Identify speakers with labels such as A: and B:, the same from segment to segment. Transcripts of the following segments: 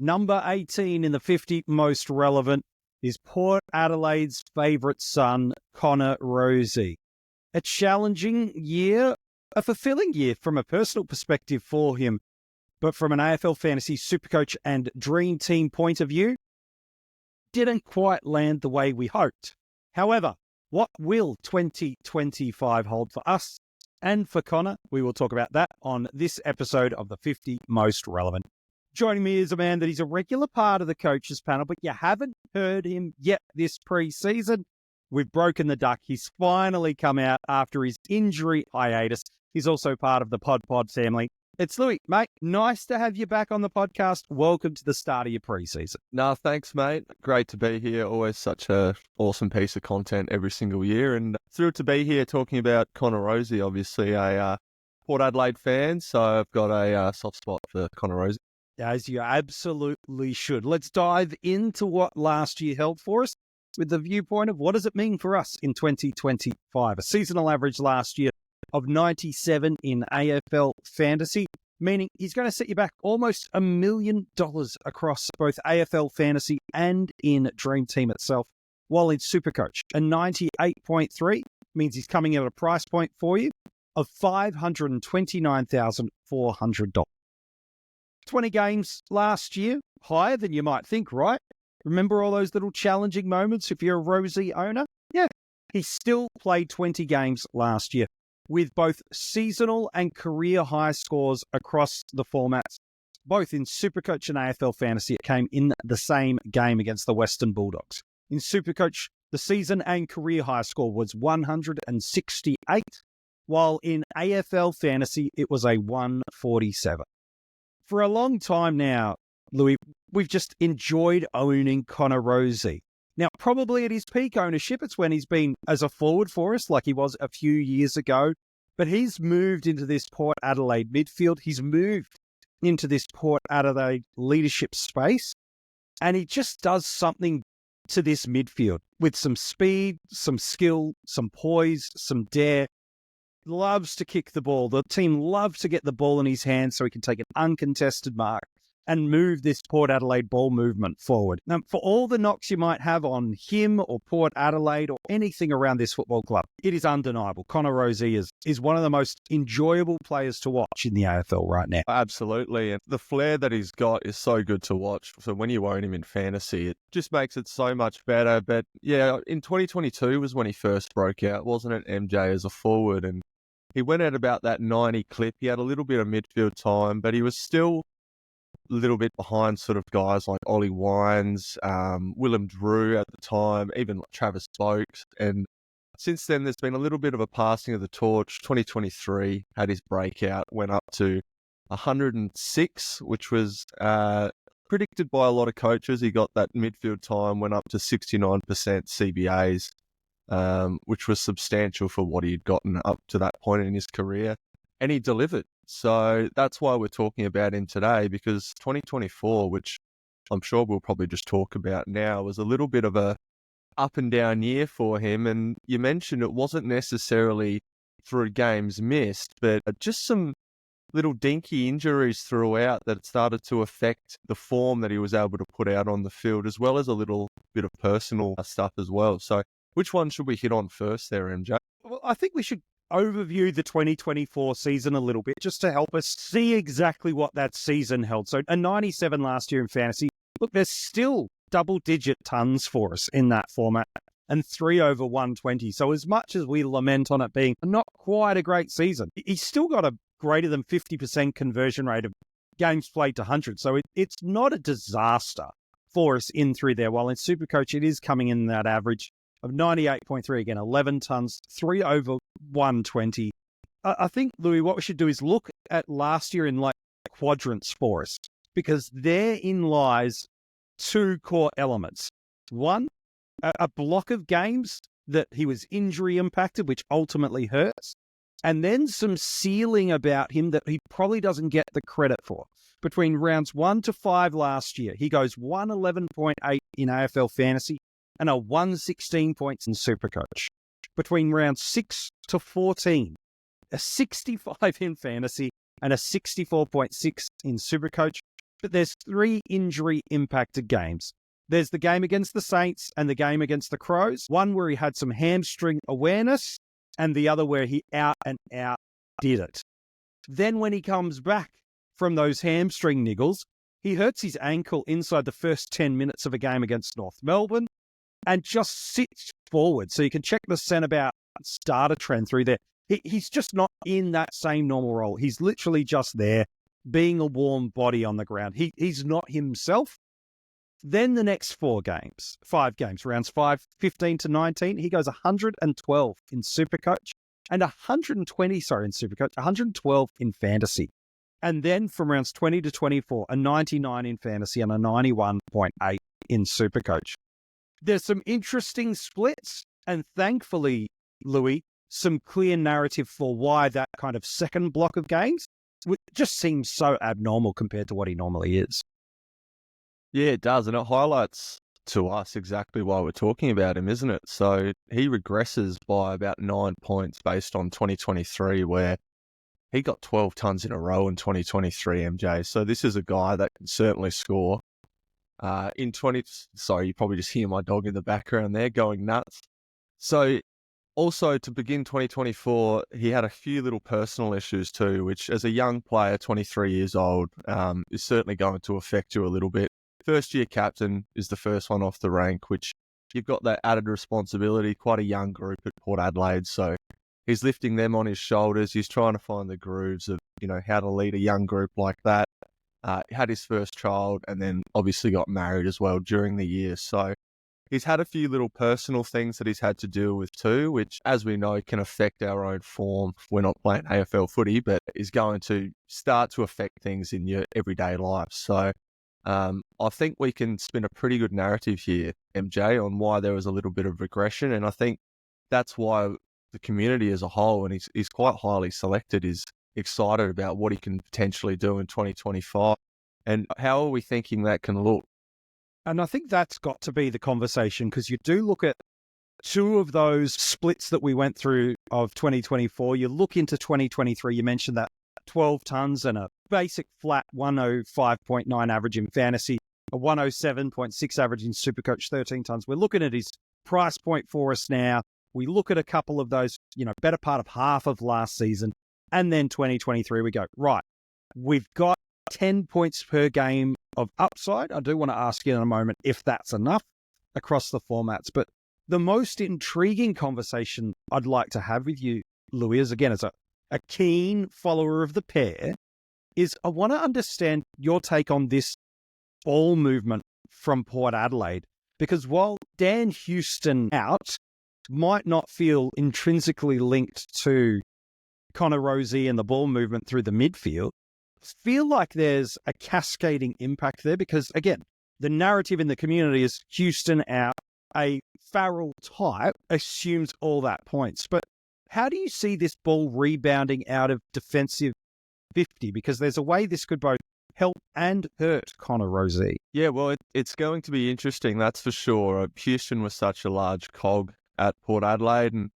A: Number 18 in the 50 most relevant is Port Adelaide's favourite son, Connor Rozee. A challenging year, a fulfilling year from a personal perspective for him, but from an AFL Fantasy SuperCoach and Dream Team point of view, didn't quite land the way we hoped. However, what will 2025 hold for us and for Connor? We will talk about that on this episode of the 50 Most Relevant. Joining me is a man that is a regular part of the coaches panel, but you haven't heard him yet this pre-season. We've broken the duck. He's finally come out after his injury hiatus. He's also part of the Pod family. It's Lewy, mate. Nice to have you back on the podcast. Welcome to the start of your pre-season.
B: No, thanks, mate. Great to be here. Always such a awesome piece of content every single year. And thrilled to be here talking about Connor Rozee, obviously a Port Adelaide fan. So I've got a soft spot for Connor Rozee.
A: As you absolutely should. Let's dive into what last year held for us with the viewpoint of what does it mean for us in 2025. A seasonal average last year of 97 in AFL Fantasy, meaning he's going to set you back almost $1 million across both AFL Fantasy and in Dream Team itself, while in SuperCoach. A 98.3 means he's coming at a price point for you of $529,400. 20 games last year, higher than you might think, right? Remember all those little challenging moments if you're a Rozee owner? Yeah, he still played 20 games last year with both seasonal and career high scores across the formats. Both in SuperCoach and AFL Fantasy, it came in the same game against the Western Bulldogs. In SuperCoach, the season and career high score was 168, while in AFL Fantasy, it was a 147. For a long time now, Lewy, we've just enjoyed owning Connor Rozee. Now, probably at his peak ownership, it's when he's been as a forward for us, like he was a few years ago. But he's moved into this Port Adelaide midfield. He's moved into this Port Adelaide leadership space. And he just does something to this midfield with some speed, some skill, some poise, some dare. Loves to kick the ball. The team loves to get the ball in his hands so he can take an uncontested mark and move this Port Adelaide ball movement forward. Now, for all the knocks you might have on him or Port Adelaide or anything around this football club, it is undeniable. Connor Rozee is one of the most enjoyable players to watch in the AFL right now.
B: Absolutely. And the flair that he's got is so good to watch. So when you own him in fantasy, it just makes it so much better. But yeah, in 2022 was when he first broke out, wasn't it, MJ, as a forward? And he went at about that 90 clip. He had a little bit of midfield time, but he was still a little bit behind sort of guys like Ollie Wines, Willem Drew at the time, even Travis Stokes. And since then, there's been a little bit of a passing of the torch. 2023 had his breakout, went up to 106, which was predicted by a lot of coaches. He got that midfield time, went up to 69% CBAs. Which was substantial for what he'd gotten up to that point in his career. And he delivered. So that's why we're talking about him today, because 2024, which I'm sure we'll probably just talk about now, was a little bit of a up and down year for him. And you mentioned it wasn't necessarily through games missed, but just some little dinky injuries throughout that started to affect the form that he was able to put out on the field, as well as a little bit of personal stuff as well. So which one should we hit on first there, MJ?
A: Well, I think we should overview the 2024 season a little bit just to help us see exactly what that season held. So a 97 last year in fantasy. Look, there's still double-digit tons for us in that format and 3 over 120. So as much as we lament on it being not quite a great season, he's still got a greater than 50% conversion rate of games played to 100. So it's not a disaster for us in through there. While in SuperCoach, it is coming in that average of 98.3, again, 11 tons, 3 over 120. I think, Lewy, what we should do is look at last year in like quadrants for us, because therein lies 2 core elements. One, a block of games that he was injury impacted, which ultimately hurts, and then some ceiling about him that he probably doesn't get the credit for. Between rounds 1 to 5 last year, he goes 111.8 in AFL Fantasy, and a 116 points in SuperCoach. Between rounds 6 to 14, a 65 in fantasy and a 64.6 in SuperCoach. but there's 3 injury impacted games. There's the game against the Saints and the game against the Crows. One where he had some hamstring awareness and the other where he out and out did it. Then when he comes back from those hamstring niggles, he hurts his ankle inside the first 10 minutes of a game against North Melbourne and just sits forward. So you can check the Centreback starter trend through there. He's just not in that same normal role. He's literally just there being a warm body on the ground. He's not himself. Then the next 5 games, rounds 5, 15 to 19, he goes 112 in SuperCoach and 120 in SuperCoach, 112 in Fantasy. And then from rounds 20 to 24, a 99 in Fantasy and a 91.8 in SuperCoach. There's some interesting splits, and thankfully, Lewy, some clear narrative for why that kind of second block of games just seems so abnormal compared to what he normally is.
B: Yeah, it does. And it highlights to us exactly why we're talking about him, isn't it? So he regresses by about 9 points based on 2023, where he got 12 tons in a row in 2023, MJ. So this is a guy that can certainly score. Sorry, you probably just hear my dog in the background there going nuts. So also to begin 2024, he had a few little personal issues too, which as a young player, 23 years old, is certainly going to affect you a little bit. First year captain is the first one off the rank, which you've got that added responsibility, quite a young group at Port Adelaide. So he's lifting them on his shoulders. He's trying to find the grooves of, how to lead a young group like that. Had his first child and then obviously got married as well during the year. So he's had a few little personal things that he's had to deal with too, which, as we know, can affect our own form. We're not playing AFL footy, but is going to start to affect things in your everyday life. So I think we can spin a pretty good narrative here, MJ, on why there was a little bit of regression. And I think that's why the community as a whole, and he's quite highly selected, is excited about what he can potentially do in 2025. And how are we thinking that can look?
A: And I think that's got to be the conversation, because you do look at 2 of those splits that we went through of 2024. You look into 2023, you mentioned that 12 tons and a basic flat 105.9 average in Fantasy, a 107.6 average in SuperCoach, 13 tons. We're looking at his price point for us now. We look at a couple of those, better part of half of last season. And then 2023, we go, right, we've got 10 points per game of upside. I do want to ask you in a moment if that's enough across the formats. But the most intriguing conversation I'd like to have with you, Lewy, is again, as a keen follower of the pair, is I want to understand your take on this ball movement from Port Adelaide. Because while Dan Houston out might not feel intrinsically linked to Connor Rozee and the ball movement through the midfield, feel like there's a cascading impact there, because again, the narrative in the community is Houston out, a Farrell type assumes all that points. But how do you see this ball rebounding out of defensive 50? Because there's a way this could both help and hurt Connor Rozee.
B: Yeah, well, it's going to be interesting, that's for sure. Houston was such a large cog at Port Adelaide, and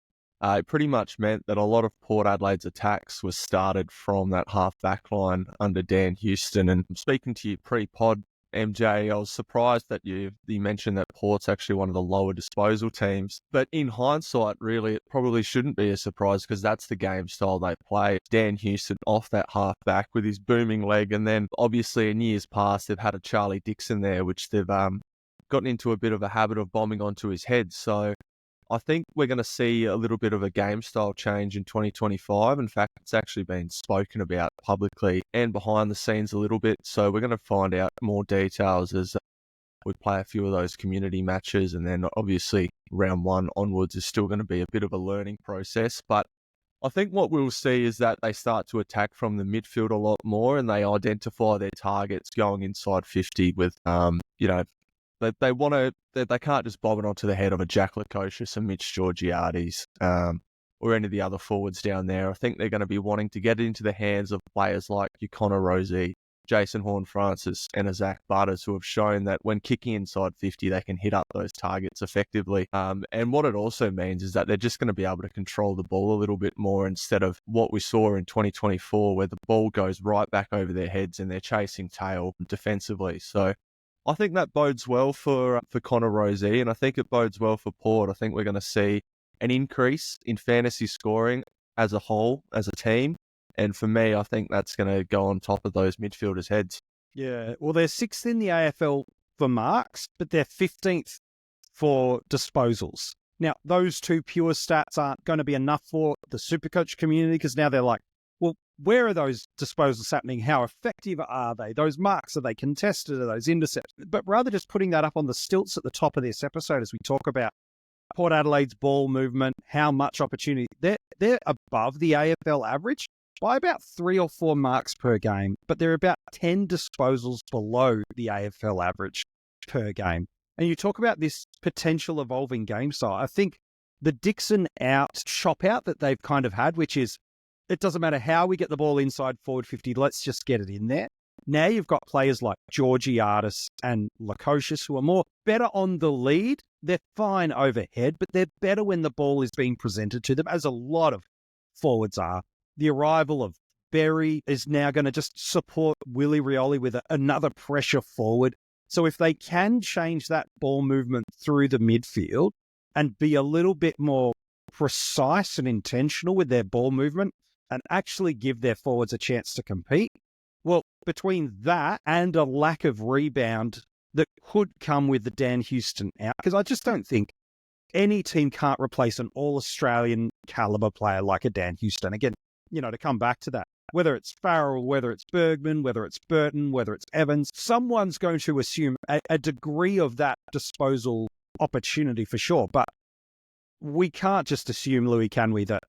B: it pretty much meant that a lot of Port Adelaide's attacks were started from that half-back line under Dan Houston. And speaking to you pre-pod, MJ, I was surprised that you mentioned that Port's actually one of the lower disposal teams. But in hindsight, really, it probably shouldn't be a surprise, because that's the game style they play. Dan Houston off that half-back with his booming leg. And then, obviously, in years past, they've had a Charlie Dixon there, which they've gotten into a bit of a habit of bombing onto his head. So I think we're going to see a little bit of a game style change in 2025. In fact, it's actually been spoken about publicly and behind the scenes a little bit. So we're going to find out more details as we play a few of those community matches. And then obviously round 1 onwards is still going to be a bit of a learning process. But I think what we'll see is that they start to attack from the midfield a lot more, and they identify their targets going inside 50 with, They can't just bob it onto the head of a Jack Lukosius and Mitch Georgiades or any of the other forwards down there. I think they're going to be wanting to get it into the hands of players like your Connor Rozee, Jason Horne-Francis and a Zach Butters, who have shown that when kicking inside 50, they can hit up those targets effectively. And what it also means is that they're just going to be able to control the ball a little bit more instead of what we saw in 2024, where the ball goes right back over their heads and they're chasing tail defensively. So I think that bodes well for Connor Rozee, and I think it bodes well for Port. I think we're going to see an increase in fantasy scoring as a whole, as a team. And for me, I think that's going to go on top of those midfielders' heads.
A: Yeah, well, they're 6th in the AFL for marks, but they're 15th for disposals. Now, those two pure stats aren't going to be enough for the SuperCoach community, because now they're like, well, where are those disposals happening? How effective are they? Those marks, are they contested? Are those intercepts? But rather just putting that up on the stilts at the top of this episode as we talk about Port Adelaide's ball movement, how much opportunity, they're above the AFL average by about 3 or 4 marks per game, but they're about 10 disposals below the AFL average per game. And you talk about this potential evolving game style. I think the Dixon out, chop out that they've kind of had, which is, it doesn't matter how we get the ball inside forward 50, let's just get it in there. Now you've got players like Georgiadis and Lukosius who are better on the lead. They're fine overhead, but they're better when the ball is being presented to them, as a lot of forwards are. The arrival of Berry is now going to just support Willie Rioli with another pressure forward. So if they can change that ball movement through the midfield and be a little bit more precise and intentional with their ball movement and actually give their forwards a chance to compete, well, between that and a lack of rebound that could come with the Dan Houston out, because I just don't think any team can't replace an all-Australian caliber player like a Dan Houston. Again, to come back to that, whether it's Farrell, whether it's Bergman, whether it's Burton, whether it's Evans, someone's going to assume a degree of that disposal opportunity for sure. But we can't just assume, Louis, can we, that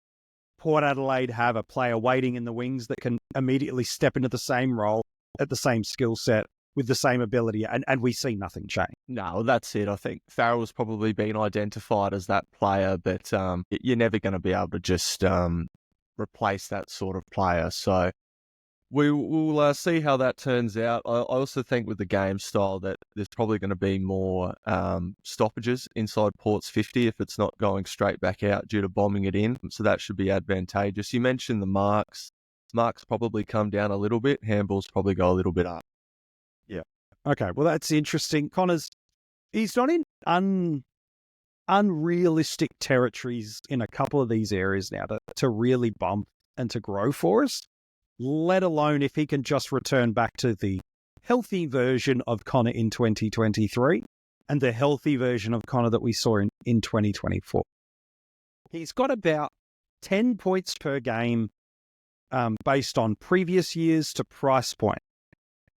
A: Port Adelaide have a player waiting in the wings that can immediately step into the same role at the same skill set with the same ability, and we see nothing change.
B: No, that's it. I think Farrell's probably been identified as that player, but you're never going to be able to just replace that sort of player. So we'll see how that turns out. I also think with the game style that there's probably going to be more stoppages inside Port's 50 if it's not going straight back out due to bombing it in. So that should be advantageous. You mentioned the marks. Marks probably come down a little bit. Handballs probably go a little bit up.
A: Yeah. Okay. Well, that's interesting. He's not in unrealistic territories in a couple of these areas now to really bump and to grow for us, let alone if he can just return back to the healthy version of Connor in 2023 and the healthy version of Connor that we saw in 2024. He's got about 10 points per game based on previous years to price point.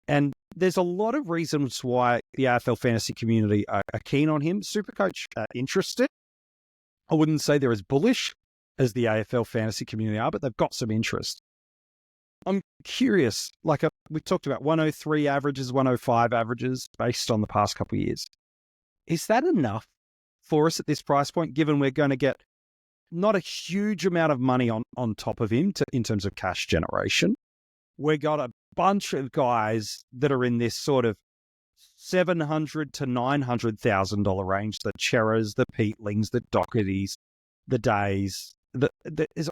A: And there's a lot of reasons why the AFL fantasy community are keen on him. SuperCoach are interested. I wouldn't say they're as bullish as the AFL fantasy community are, but they've got some interest. I'm curious, we talked about 103 averages, 105 averages based on the past couple of years. Is that enough for us at this price point, given we're going to get not a huge amount of money on top of him in terms of cash generation? We got a bunch of guys that are in this sort of $700,000 to $900,000 range, the Cheras, the Peatlings, the Dohertys, the Days.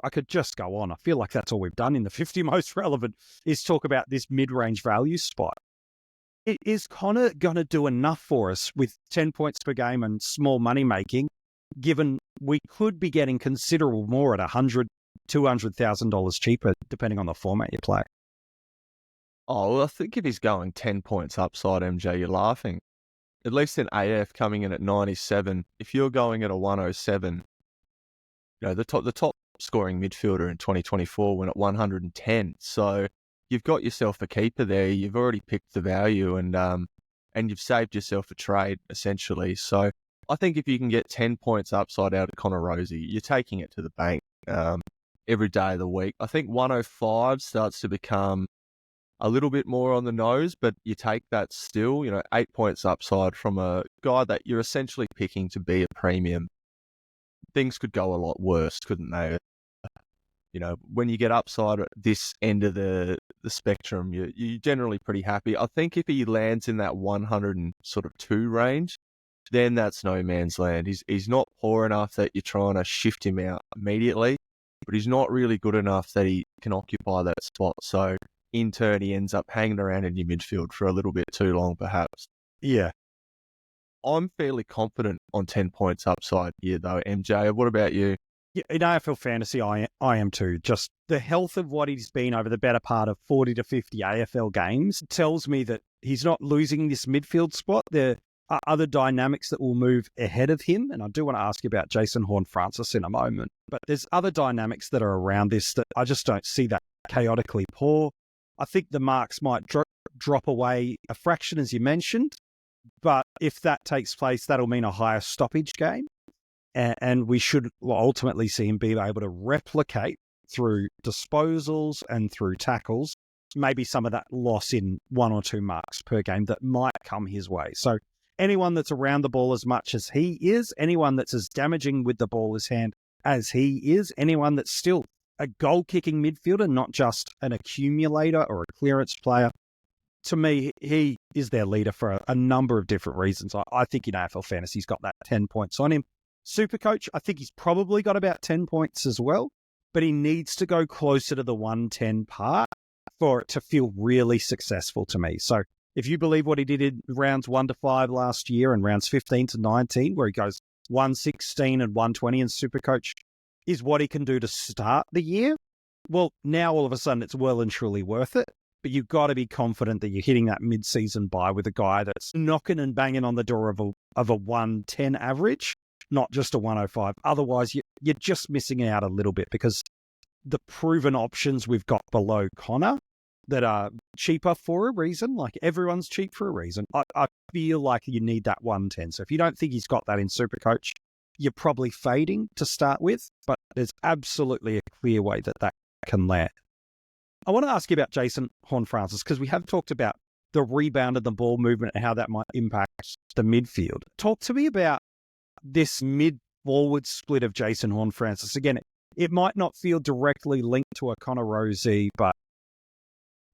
A: I could just go on. I feel like that's all we've done in the 50 most relevant is talk about this mid-range value spot. Is Connor going to do enough for us with 10 points per game and small money making, given we could be getting considerable more at $100,000, $200,000 cheaper, depending on the format you play?
B: Oh, well, I think if he's going 10 points upside, MJ, you're laughing. At least in AF coming in at 97, if you're going at a 107, the top scoring midfielder in 2024 went at 110. So you've got yourself a keeper there. You've already picked the value and you've saved yourself a trade, essentially. So I think if you can get 10 points upside out of Connor Rozee, you're taking it to the bank every day of the week. I think 105 starts to become a little bit more on the nose, but you take that still, 8 points upside from a guy that you're essentially picking to be a premium. Things could go a lot worse, couldn't they? when you get upside at this end of the spectrum, you're generally pretty happy. I think if he lands in that 102 range, then that's no man's land. He's not poor enough that you're trying to shift him out immediately, but he's not really good enough that he can occupy that spot. So in turn, he ends up hanging around in your midfield for a little bit too long, perhaps.
A: Yeah.
B: I'm fairly confident on 10 points upside here, though. MJ, what about you?
A: Yeah, in AFL Fantasy, I am too. Just the health of what he's been over the better part of 40 to 50 AFL games tells me that he's not losing this midfield spot. There are other dynamics that will move ahead of him, and I do want to ask you about Jason Horne-Francis in a moment. But there's other dynamics that are around this that I just don't see that chaotically poor. I think the marks might drop away a fraction, as you mentioned, but if that takes place, that'll mean a higher stoppage game. And we should ultimately see him be able to replicate through disposals and through tackles, maybe some of that loss in 1 or 2 marks per game that might come his way. So anyone that's around the ball as much as he is, anyone that's as damaging with the ball in his hand as he is, anyone that's still a goal-kicking midfielder, not just an accumulator or a clearance player, to me, he is their leader for a number of different reasons. I think in AFL Fantasy, he's got that 10 points on him. SuperCoach, I think he's probably got about 10 points as well, but he needs to go closer to the 110 part for it to feel really successful to me. So if you believe what he did in rounds 1 to 5 last year and rounds 15 to 19, where he goes 116 and 120 in SuperCoach, is what he can do to start the year, well, now all of a sudden it's well and truly worth it. But you've got to be confident that you're hitting that mid-season buy with a guy that's knocking and banging on the door of a 110 average, not just a 105. Otherwise, you're just missing out a little bit because the proven options we've got below Connor that are cheaper for a reason, like everyone's cheap for a reason, I feel like you need that 110. So if you don't think he's got that in SuperCoach, you're probably fading to start with, but there's absolutely a clear way that can land. I want to ask you about Jason Horne-Francis because we have talked about the rebound of the ball movement and how that might impact the midfield. Talk to me about this mid-forward split of Jason Horne-Francis. Again, it might not feel directly linked to a Connor Rozee, but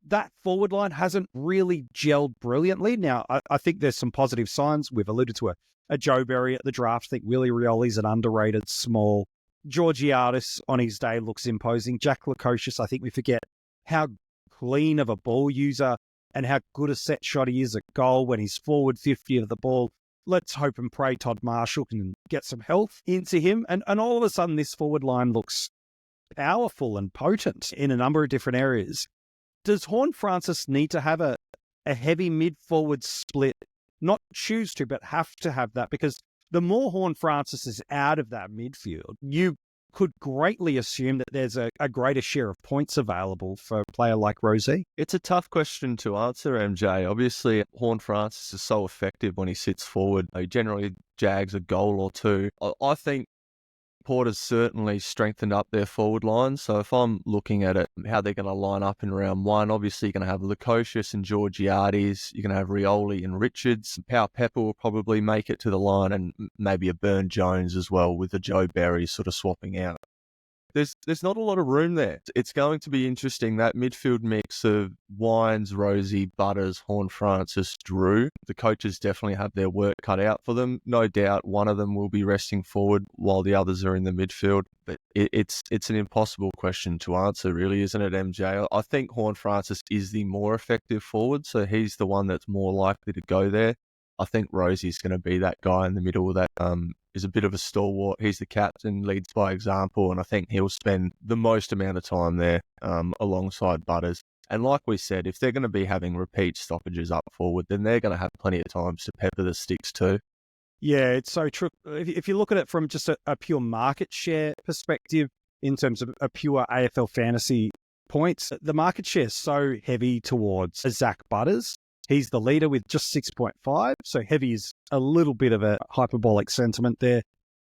A: that forward line hasn't really gelled brilliantly. Now, I think there's some positive signs. We've alluded to a Joe Berry at the draft. I think Willie Rioli's an underrated small. Georgiadis on his day looks imposing. Jack Lukosius, I think we forget how clean of a ball user and how good a set shot he is at goal when he's forward 50 of the ball. Let's hope and pray Todd Marshall can get some health into him. And all of a sudden, this forward line looks powerful and potent in a number of different areas. Does Horne-Francis need to have a heavy mid-forward split? Not choose to, but have to have that, because the more Horne-Francis is out of that midfield, you could greatly assume that there's a greater share of points available for a player like Rozee.
B: It's a tough question to answer, MJ. Obviously, Horne-Francis is so effective when he sits forward. He generally jags a goal or two. I think Port has certainly strengthened up their forward line. So if I'm looking at it, how they're going to line up in round 1, obviously you're going to have Lukosius and Georgiadis. You're going to have Rioli and Richards. Pau Pepper will probably make it to the line, and maybe a Burn Jones as well, with the Joe Berry sort of swapping out. There's not a lot of room there. It's going to be interesting, that midfield mix of Wines, Rozee, Butters, Horne-Francis, Drew. The coaches definitely have their work cut out for them. No doubt one of them will be resting forward while the others are in the midfield. But it's an impossible question to answer, really, isn't it, MJ? I think Horne-Francis is the more effective forward, so he's the one that's more likely to go there. I think Rosie's going to be that guy in the middle that is a bit of a stalwart. He's the captain, leads by example, and I think he'll spend the most amount of time there alongside Butters. And like we said, if they're going to be having repeat stoppages up forward, then they're going to have plenty of times to pepper the sticks too.
A: Yeah, it's so true. If you look at it from just a pure market share perspective, in terms of a pure AFL fantasy points, the market share is so heavy towards Zach Butters. He's the leader with just 6.5, so heavy is a little bit of a hyperbolic sentiment there.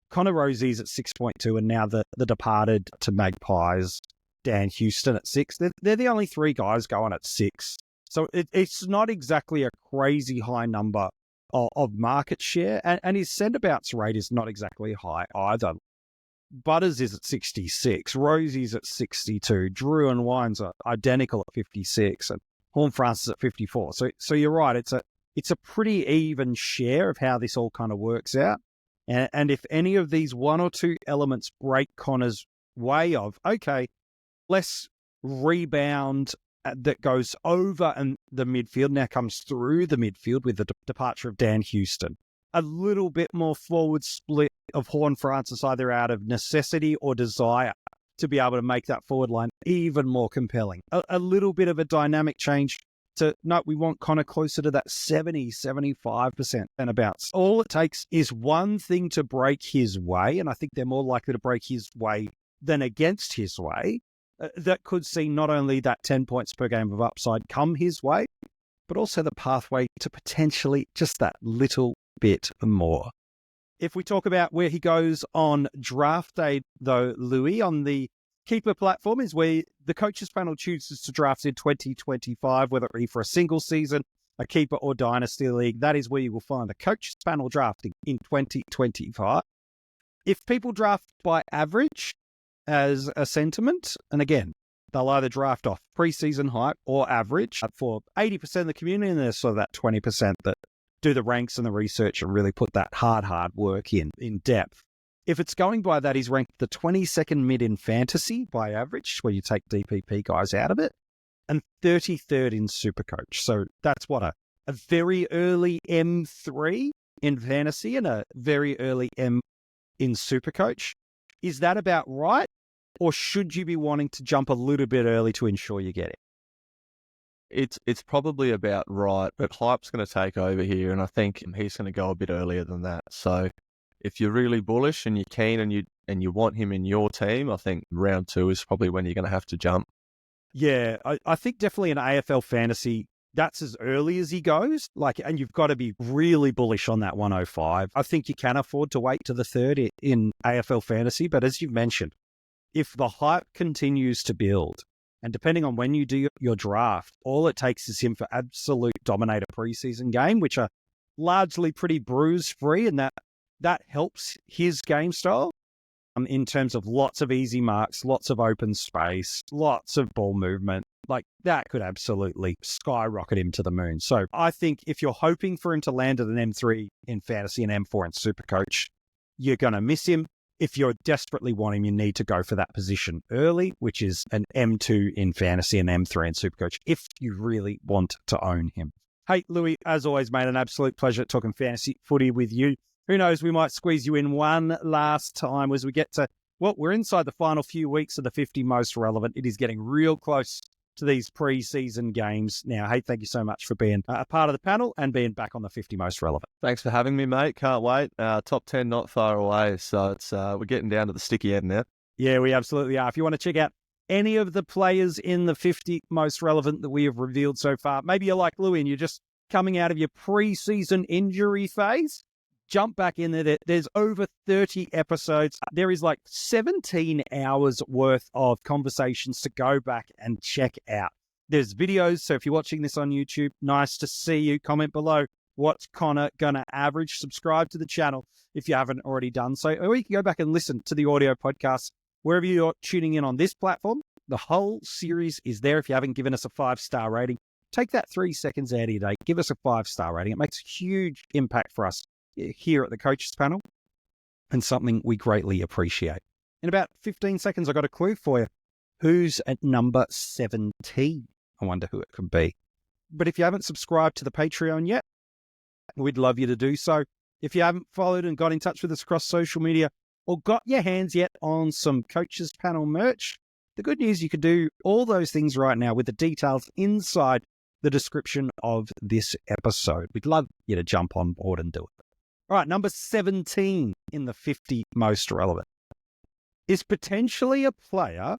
A: Connor Rozee's at 6.2, and now the departed to Magpies, Dan Houston at 6. They're the only 3 guys going at 6. So it's not exactly a crazy high number of market share, and his centre bounce rate is not exactly high either. Butters is at 66, Rosie's at 62, Drew and Wines are identical at 56, and Horn-Francis at 54. So you're right, it's a pretty even share of how this all kind of works out. And if any of these one or two elements break Connor's way of, okay, less rebound that goes over and the midfield now comes through the midfield with the departure of Dan Houston. A little bit more forward split of Horn-Francis, either out of necessity or desire to be able to make that forward line even more compelling. A little bit of a dynamic change to, no, we want Connor closer to that 70, 75% and abouts. All it takes is one thing to break his way, and I think they're more likely to break his way than against his way. That could see not only that 10 points per game of upside come his way, but also the pathway to potentially just that little bit more. If we talk about where he goes on draft day, though, Lewy, on the Keeper platform is where the coaches panel chooses to draft in 2025, whether it be for a single season, a keeper or dynasty league. That is where you will find the coaches panel drafting in 2025. If people draft by average as a sentiment, and again, they'll either draft off preseason hype or average for 80% of the community, and there's sort of that 20% that do the ranks and the research and really put that hard work in depth. If it's going by that, he's ranked the 22nd mid in fantasy by average, where you take DPP guys out of it, and 33rd in SuperCoach. So that's what, a very early M3 in fantasy and a very early M in SuperCoach. Is that about right? Or should you be wanting to jump a little bit early to ensure you get it?
B: It's probably about right, but hype's going to take over here, and I think he's going to go a bit earlier than that. So if you're really bullish and you're keen and you want him in your team, I think round 2 is probably when you're going to have to jump.
A: Yeah, I think definitely in AFL Fantasy, that's as early as he goes. And you've got to be really bullish on that 105. I think you can afford to wait to the 3rd in AFL Fantasy, but as you've mentioned, if the hype continues to build, and depending on when you do your draft, all it takes is him for absolute dominator preseason game, which are largely pretty bruise-free, and that helps his game style in terms of lots of easy marks, lots of open space, lots of ball movement. That could absolutely skyrocket him to the moon. So I think if you're hoping for him to land at an M3 in fantasy and M4 in SuperCoach, you're going to miss him. If you're desperately wanting him, you need to go for that position early, which is an M2 in fantasy and M3 in SuperCoach, if you really want to own him. Hey, Lewy, as always, mate, an absolute pleasure talking fantasy footy with you. Who knows, we might squeeze you in one last time as we get to, we're inside the final few weeks of the 50 most relevant. It is getting real close to these pre-season games now. Hey, thank you so much for being a part of the panel and being back on the 50 most relevant.
B: Thanks for having me, mate. Can't wait. Top 10 not far away, so it's we're getting down to the sticky end now.
A: Yeah, we absolutely are. If you want to check out any of the players in the 50 most relevant that we have revealed so far, maybe you're like Lewy and you're just coming out of your pre-season injury phase, jump back in there. There's over 30 episodes. There is 17 hours worth of conversations to go back and check out. There's videos, so if you're watching this on YouTube, nice to see you. Comment below, what's Connor going to average? Subscribe to the channel if you haven't already done so. Or you can go back and listen to the audio podcast wherever you're tuning in on this platform. The whole series is there. If you haven't given us a 5-star rating, take that 3 seconds out of your day. Give us a 5-star rating. It makes a huge impact for us here at the Coaches Panel, and something we greatly appreciate. In about 15 seconds, I got a clue for you. Who's at number 17? I wonder who it could be. But if you haven't subscribed to the Patreon yet, we'd love you to do so. If you haven't followed and got in touch with us across social media or got your hands yet on some Coaches Panel merch, the good news, you can do all those things right now with the details inside the description of this episode. We'd love you to jump on board and do it. All right, number 17 in the 50 most relevant is potentially a player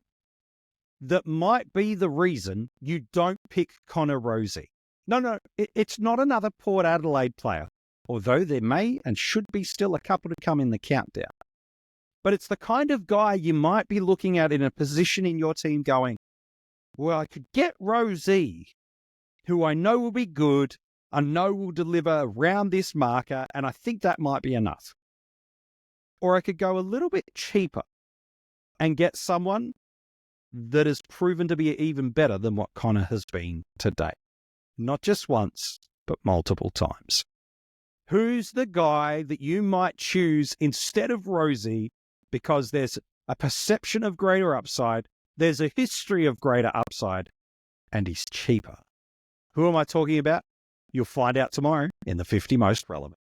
A: that might be the reason you don't pick Connor Rozee. No, it's not another Port Adelaide player, although there may and should be still a couple to come in the countdown. But it's the kind of guy you might be looking at in a position in your team going, well, I could get Rozee, who I know will be good, I know will deliver around this marker, and I think that might be enough. Or I could go a little bit cheaper and get someone that has proven to be even better than what Connor has been today. Not just once, but multiple times. Who's the guy that you might choose instead of Rozee because there's a perception of greater upside, there's a history of greater upside, and he's cheaper? Who am I talking about? You'll find out tomorrow in the 50 Most Relevant.